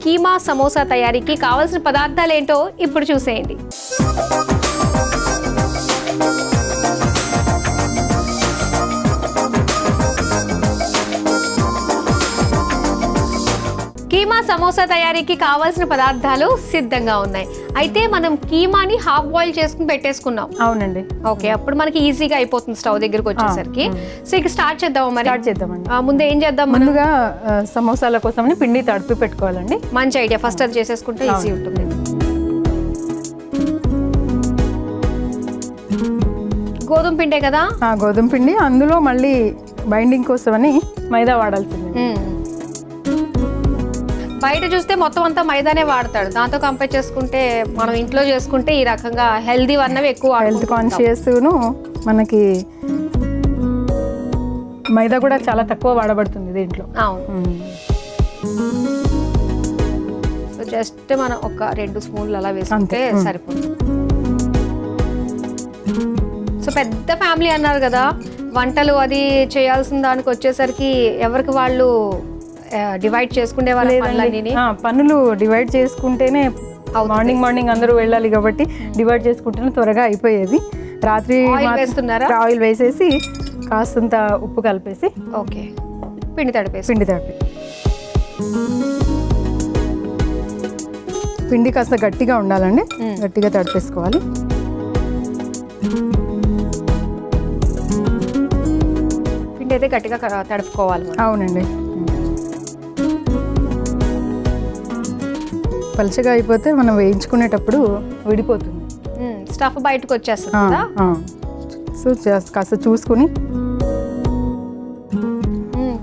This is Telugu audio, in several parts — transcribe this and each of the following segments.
కీమా సమోసా తయారీకి కావాల్సిన పదార్థాలు ఏంటో ఇప్పుడు చూసేయండి. కీమా సమోసా తయారీకి కావాల్సిన పదార్థాలు సిద్ధంగా ఉన్నాయి. అయితే మనం కీమాని హాఫ్ బాయిల్ చేసుకుని పెట్టేసుకున్నాం. అవునండి. ఓకే, అప్పుడు మనకి ఈజీగా అయిపోతుంది స్టవ్ దగ్గరకు వచ్చేసరికి. సో ఇక స్టార్ట్ చేద్దాం. మరి స్టార్ట్ చేద్దామండి. ముందు ఏం చేద్దాం? ముందుగా సమోసాల కోసమని పిండి తడిపి పెట్టుకోవాలండి. మంచి ఐడియా. ఫస్ట్ అది చేసేసుకుంటే ఈజీ ఉంటుంది. గోధుమ పిండే కదా? గోధుమ పిండి. అందులో మళ్ళీ బైండింగ్ కోసమని మైదా వాడాల్సింది. బయట చూస్తే మొత్తం అంతా మైదానే వాడతాడు. దాంతో కంపేర్ చేసుకుంటే మనం ఇంట్లో చేసుకుంటే ఈ రకంగా హెల్దీ అన్నవి ఎక్కువ. హెల్త్ కాన్షియస్ను మనకి మైదా కూడా చాలా తక్కువ వాడబడుతుంది దీంట్లో. అవును. సో జస్ట్ మనం ఒక 2 స్పూన్లు అలా వేసుకుంటే సరిపోతుంది. సో పెద్ద ఫ్యామిలీ అన్నారు కదా, వంటలు అది చేయాల్సిన దానికి వచ్చేసరికి ఎవరికి వాళ్ళు డివైడ్ చేసుకునే పనులు డివైడ్ చేసుకుంటేనే మార్నింగ్ అందరూ వెళ్ళాలి కాబట్టి డివైడ్ చేసుకుంటేనే త్వరగా అయిపోయేది. రాత్రి ఆయిల్ వేసేసి కాస్తంత ఉప్పు కలిపేసి ఓకే పిండి తడిపి పిండి కాస్త గట్టిగా ఉండాలండి. గట్టిగా తడిపేసుకోవాలి. పిండి అయితే గట్టిగా తడుపుకోవాలి. అవునండి. పలుచగా అయిపోతే మనం వేయించుకునేటప్పుడు విడిపోతుంది. స్టఫ్ బయటకు వచ్చేస్తుంది కదా. సో కాస్త చూసుకుని.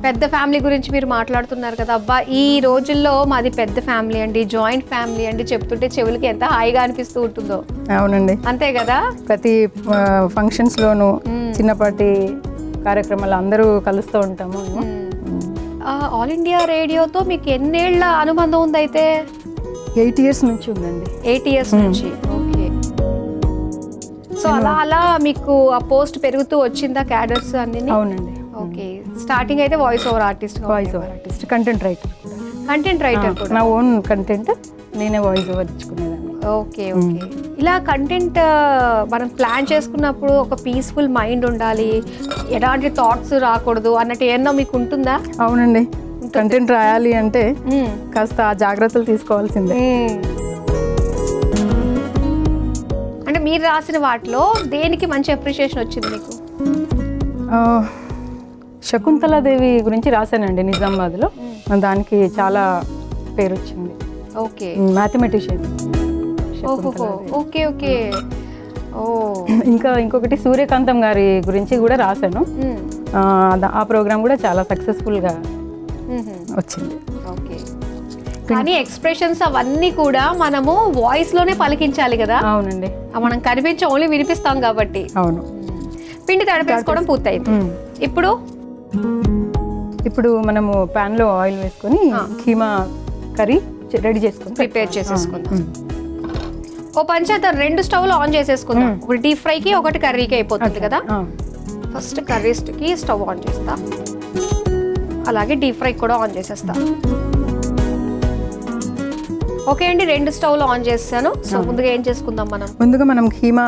పెద్ద ఫ్యామిలీ గురించి మీరు మాట్లాడుతున్నారు కదా. అబ్బా, ఈ రోజుల్లో మాది పెద్ద ఫ్యామిలీ అండి, జాయింట్ ఫ్యామిలీ అండి చెప్తుంటే చెవులకి ఎంత హాయిగా అనిపిస్తూ ఉంటుందో. అవునండి, అంతే కదా. ప్రతి ఫంక్షన్స్ లోను చిన్నపాటి కార్యక్రమాలు అందరూ కలుస్తూ ఉంటాము. ఆల్ ఇండియా రేడియోతో మీకు ఎన్నేళ్ల అనుబంధం ఉంది? అయితే 8 years నుంచి ఉందండి. 8 years నుంచి. ఓకే. సో అలా మీకు ఆ పోస్ట్ పెరుగుతూ వచ్చిందా క్యాడర్స్ అన్ని? అవునండి. ఓకే. స్టార్టింగ్ అయితే voice over artist, content writer కూడా. నా ఓన్ కంటెంట్ నేనే వాయిస్ ఓవర్ ఇచ్చుకునేదాన్ని. ఓకే. ఇలా కంటెంట్ మనం ప్లాన్ చేసుకున్నప్పుడు ఒక పీస్ఫుల్ మైండ్ ఉండాలి, ఎలాంటి థాట్స్ రాకూడదు అన్నట్టు ఏమన్నా మీకు ఉంటుందా? అవునండి, కంటెంట్ రాయాలి అంటే కాస్త జాగ్రత్తలు తీసుకోవాల్సిందే. అంటే మీరు రాసిన వాటిలో దేనికి మంచి అప్రిషియేషన్ వచ్చింది మీకు? శకుంతలాదేవి గురించి రాశానండి నిజామాబాద్లో. దానికి చాలా పేరు వచ్చింది. ఓకే. మ్యాథమెటిషియన్. ఓకే. ఇంకొకటి సూర్యకాంతం గారి గురించి కూడా రాశాను. ఆ ప్రోగ్రామ్ కూడా చాలా సక్సెస్ఫుల్గా వచ్చింది. ఓకే. కానీ ఎక్స్ప్రెషన్స్ అవన్నీ కూడా మనము వాయిస్ లోనే పలికించాలి కదా. అవునండి. మనం కనిపించి ఓన్లీ వినిపిస్తాం కాబట్టి. అవును. పిండి తడిపేసుకోవడం పూర్తయింది. ఇప్పుడు మనము పాన్ లో ఆయిల్ వేసుకొని కీమా కర్రీ రెడీ చేసుకొని ప్రిపేర్ చేసేసుకుందాం. ఓ పంచేద్దాం, 2 స్టవ్లు ఆన్ చేసేసుకుందాం. ఒకటి డీప్ ఫ్రైకి, ఒకటి కర్రీకి అయిపోతుంది కదా. ఫస్ట్ కర్రీస్కి స్టవ్ ఆన్ చేస్తా, అలాగే డీప్ ఫ్రై కూడా ఆన్ చేసేస్తా. ఓకే అండి, 2 స్టవ్లు ఆన్ చేస్తాను. సో ముందుగా ఏం చేసుకుందాం మనం? ముందుగా మనం కీమా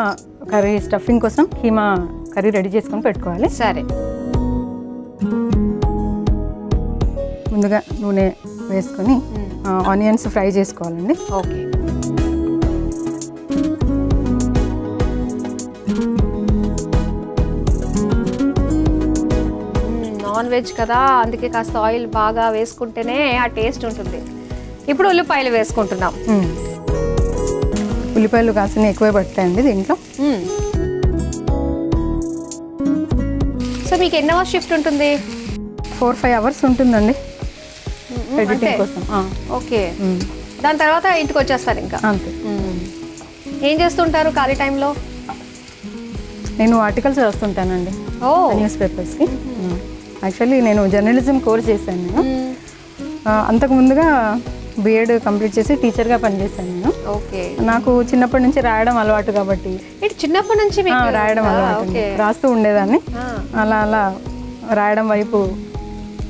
కర్రీ స్టఫింగ్ కోసం కీమా కర్రీ రెడీ చేసుకొని పెట్టుకోవాలి. సరే. ముందుగా నూనె వేసుకొని ఆనియన్స్ ఫ్రై చేసుకోవాలండి. ఓకే. నాన్ వెజ్ కదా, అందుకే కాస్త ఆయిల్ బాగా వేసుకుంటేనే ఆ టేస్ట్ ఉంటుంది. ఇప్పుడు ఉల్లిపాయలు వేసుకుంటున్నాం. ఉల్లిపాయలు కాసిన ఎక్కువే పడతాయండి దీంట్లో. సో మీకు ఎన్ని అవర్స్ షిఫ్ట్ ఉంటుంది? 4-5 hours ఉంటుందండి ఎడిటింగ్ కోసం. ఓకే. దాని తర్వాత ఇంటికి వచ్చేస్తారు ఇంకా. అంతే. ఏం చేస్తుంటారు ఖాళీ టైంలో? నేను ఆర్టికల్స్ రాస్తుంటానండి న్యూస్ పేపర్స్కి. యాక్చువల్లీ నేను జర్నలిజం కోర్స్ చేశాను. నేను అంతకు ముందుగా బీఎడ్ కంప్లీట్ చేసి టీచర్గా పనిచేశాను నేను. ఓకే. నాకు చిన్నప్పటి నుంచి రాయడం అలవాటు కాబట్టి చిన్నప్పటి నుంచి రాయడం అలవాటు, రాస్తూ ఉండేదాన్ని. అలా అలా రాయడం వైపు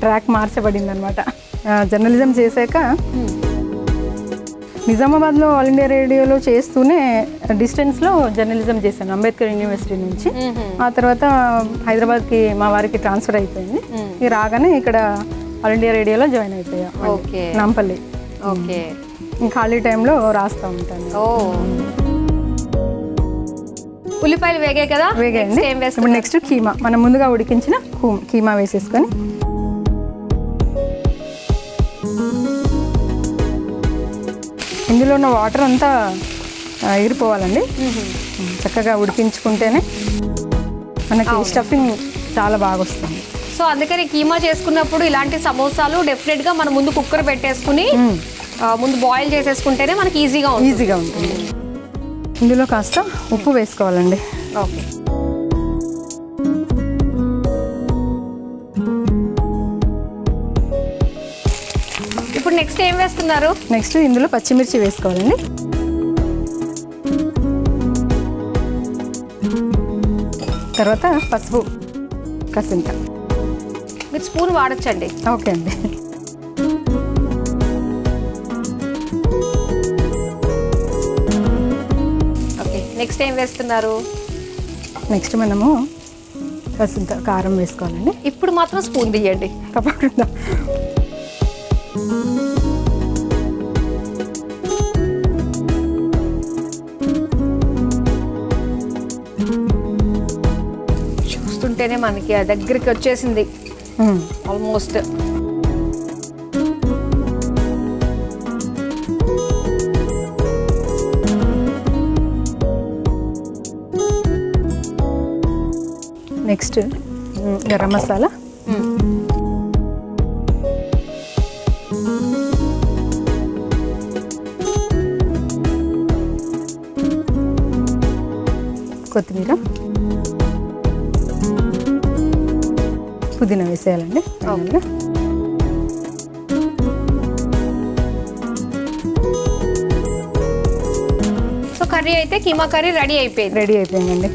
ట్రాక్ మార్చబడింది అనమాట. జర్నలిజం చేశాక నిజామాబాద్లో ఆల్ ఇండియా రేడియోలో చేస్తూనే డిస్టెన్స్లో జర్నలిజం చేశాను అంబేద్కర్ యూనివర్సిటీ నుంచి. ఆ తర్వాత హైదరాబాద్కి మా వారికి ట్రాన్స్ఫర్ అయిపోయింది. ఇక రాగానే ఇక్కడ ఆల్ ఇండియా రేడియోలో జాయిన్ అయిపోయా నాంపల్లి. ఓకే, ఖాళీ టైంలో రాస్తూ ఉంటాను. ఉల్లిపాయలు వేగాయి కదా, వేగాయండి. ఇప్పుడు నెక్స్ట్ కీమా, మనం ముందుగా ఉడికించిన కీమా వేసేసుకొని ఇందులో ఉన్న వాటర్ అంతా ఎగిరిపోవాలండి. చక్కగా ఉడికించుకుంటేనే మనకి స్టఫింగ్ చాలా బాగా వస్తుంది. సో అందుకని కీమా చేసుకున్నప్పుడు ఇలాంటి సమోసాలు డెఫినెట్గా మనం ముందు కుక్కర్ పెట్టేసుకుని ముందు బాయిల్ చేసేసుకుంటేనే మనకి ఈజీగా ఉంటుంది. ఇందులో కాస్త ఉప్పు వేసుకోవాలండి. ఓకే, ఇప్పుడు నెక్స్ట్ ఏం వేస్తున్నారు? నెక్స్ట్ ఇందులో పచ్చిమిర్చి వేసుకోవాలండి. తర్వాత పసుపు కసింత. మీరు స్పూన్ వాడచ్చండి. ఓకే అండి. ఓకే, నెక్స్ట్ ఏం వేస్తున్నారు? నెక్స్ట్ మనము కసింత కారం వేసుకోవాలండి. ఇప్పుడు మాత్రం స్పూన్ తీయండి తప్పకుండా. చూస్తుంటేనే మనకి దగ్గరికి వచ్చేసింది ఆల్మోస్ట్. నెక్స్ట్ గరం మసాలా, కొత్తిమీర, పుదీనా వేసేయాలండి. సో కర్రీ అయితే కీమా కర్రీ రెడీ అయిపోయిందండి.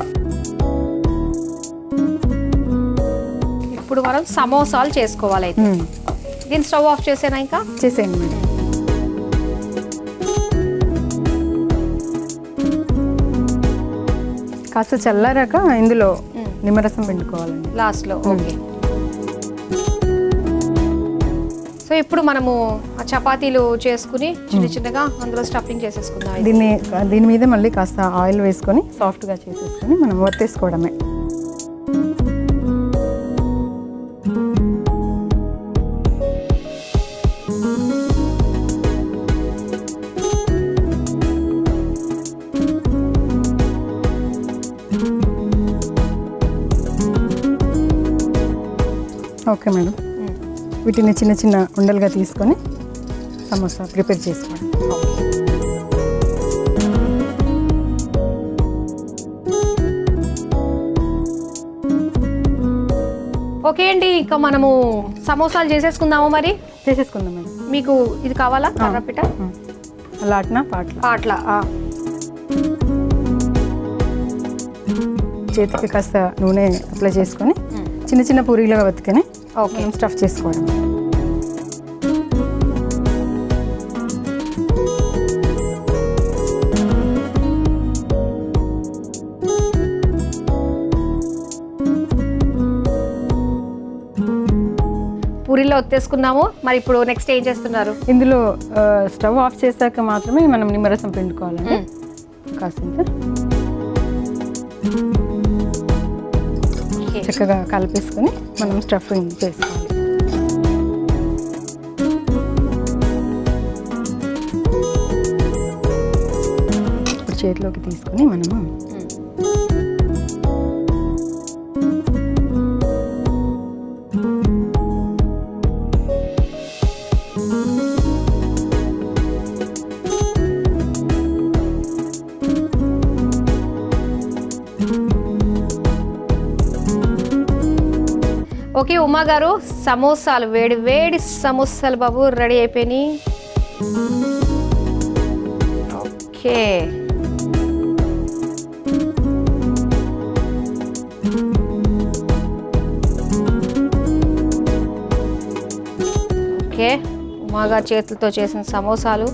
ఇప్పుడు మనం సమోసాలు చేసుకోవాలి. అయితే దీన్ని స్టవ్ ఆఫ్ చేసేనా? ఇంకా చేసేయండి మేడం. కాస్త చల్లారాక ఇందులో నిమ్మరసం పిండుకోవాలండి లాస్ట్లో. ఓకే, సో ఇప్పుడు మనము ఆ చపాతీలు చేసుకుని చిన్న చిన్నగా అందులో స్టఫింగ్ చేసేసుకుందాం. దీని మీద మళ్ళీ కాస్త ఆయిల్ వేసుకొని సాఫ్ట్గా చేసేసుకొని మనం వత్తేసుకోవడమే. ఓకే మేడం, వీటిని చిన్న చిన్న ఉండలుగా తీసుకొని సమోసా ప్రిపేర్ చేసుకోండి. ఓకే అండి, ఇంకా మనము సమోసాలు చేసేసుకుందాము. మరి చేసేసుకుందాం మేడం. మీకు ఇది కావాలా? కర్రపిట లాట్నా పాట్ల. చేతికి కాస్త నూనె అప్లై చేసుకొని చిన్న చిన్న పూరీలుగా బతుకొని స్టఫ్ చేసుకోవడం. పూరీలో ఒత్తేసుకున్నాము. మరి ఇప్పుడు నెక్స్ట్ ఏం చేస్తున్నారు? ఇందులో స్టవ్ ఆఫ్ చేశాక మాత్రమే మనం నిమ్మరసం పిండుకోవాలండి. కాసింత చక్కగా కలిపేసుకొని మనం స్టఫింగ్ చేసుకోవాలి. ఇప్పుడు చేతిలోకి తీసుకొని మనము ఓకే ఉమా గారు, సమోసాలు వేడి వేడి సమోసాలు బాబు రెడీ అయిపోయినాయి. ఓకే, ఓకే, ఉమా గారు చేతులతో చేసిన సమోసాలు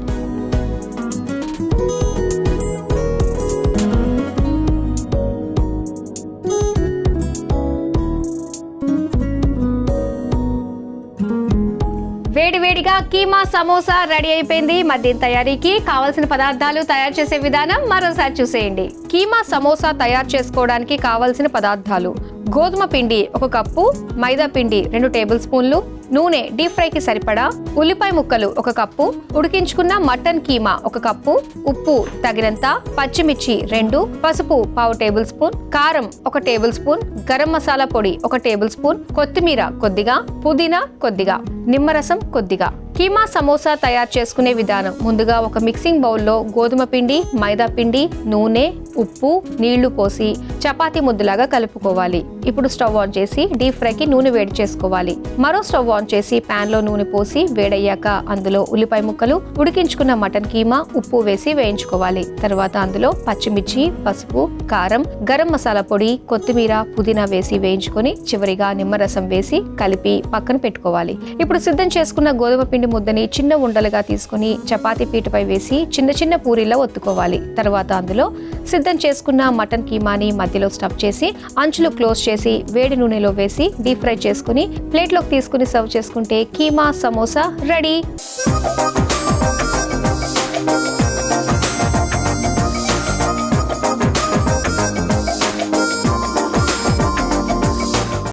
వేడివేడిగా కీమా సమోసా రెడీ అయిపోయింది. మధ్య తయారీకి కావాల్సిన పదార్థాలు, తయారు చేసే విధానం మరోసారి చూసేయండి. కీమా సమోసా తయారు చేసుకోవడానికి కావాల్సిన పదార్థాలు: గోధుమ పిండి 1 కప్పు, మైదా పిండి 2 టేబుల్ స్పూన్లు, నూనె డీప్ ఫ్రైకి సరిపడా, ఉల్లిపాయ ముక్కలు 1 కప్పు, ఉడికించుకున్న మటన్ కీమా 1 కప్పు, ఉప్పు తగినంత, పచ్చిమిర్చి 2, పసుపు 1/2 టేబుల్ స్పూన్, కారం 1 టేబుల్ స్పూన్, గరం మసాలా పొడి 1 టేబుల్ స్పూన్, కొత్తిమీర కొద్దిగా, పుదీనా కొద్దిగా, నిమ్మరసం కొద్దిగా. కీమా సమోసా తయారు చేసుకునే విధానం: ముందుగా ఒక మిక్సింగ్ బౌల్లో గోధుమ పిండి, మైదా పిండి, నూనె, ఉప్పు, నీళ్లు పోసి చపాతీ ముద్దలాగా కలుపుకోవాలి. ఇప్పుడు స్టవ్ ఆన్ చేసి డీప్ ఫ్రైకి నూనె వేడి చేసుకోవాలి. మరో స్టవ్ ఆన్ చేసి పాన్ లో నూనె పోసి వేడయ్యాక అందులో ఉల్లిపాయ ముక్కలు, ఉడికించుకున్న మటన్ కీమా, ఉప్పు వేసి వేయించుకోవాలి. తర్వాత అందులో పచ్చిమిర్చి, పసుపు, కారం, గరం మసాలా పొడి, కొత్తిమీర, పుదీనా వేసి వేయించుకొని చివరిగా నిమ్మరసం వేసి కలిపి పక్కన పెట్టుకోవాలి. ఇప్పుడు సిద్ధం చేసుకున్న గోధుమ పిండి ముద్దని చిన్న ఉండలుగా తీసుకుని చపాతీ పీటపై వేసి చిన్న చిన్న పూరీలా ఒత్తుకోవాలి. తర్వాత అందులో సిద్ధం చేసుకున్న మటన్ కీమాని మధ్యలో స్టఫ్ చేసి అంచులు క్లోజ్ చేసి వేడి నూనెలో వేసి డీప్ ఫ్రై చేసుకుని ప్లేట్లోకి తీసుకుని సర్వ్ చేసుకుంటే కీమా సమోసా రెడీ.